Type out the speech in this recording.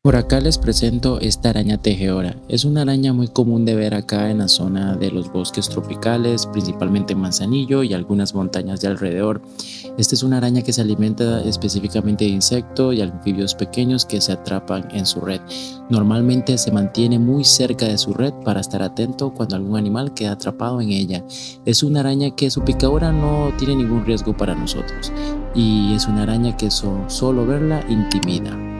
Por acá les presento esta araña tejedora. Es una araña muy común de ver acá en la zona de los bosques tropicales, principalmente en Manzanillo y algunas montañas de alrededor. Esta es una araña que se alimenta específicamente de insectos y anfibios pequeños que se atrapan en su red. Normalmente se mantiene muy cerca de su red para estar atento cuando algún animal queda atrapado en ella. Es una araña que su picadura no tiene ningún riesgo para nosotros y es una araña que solo verla intimida.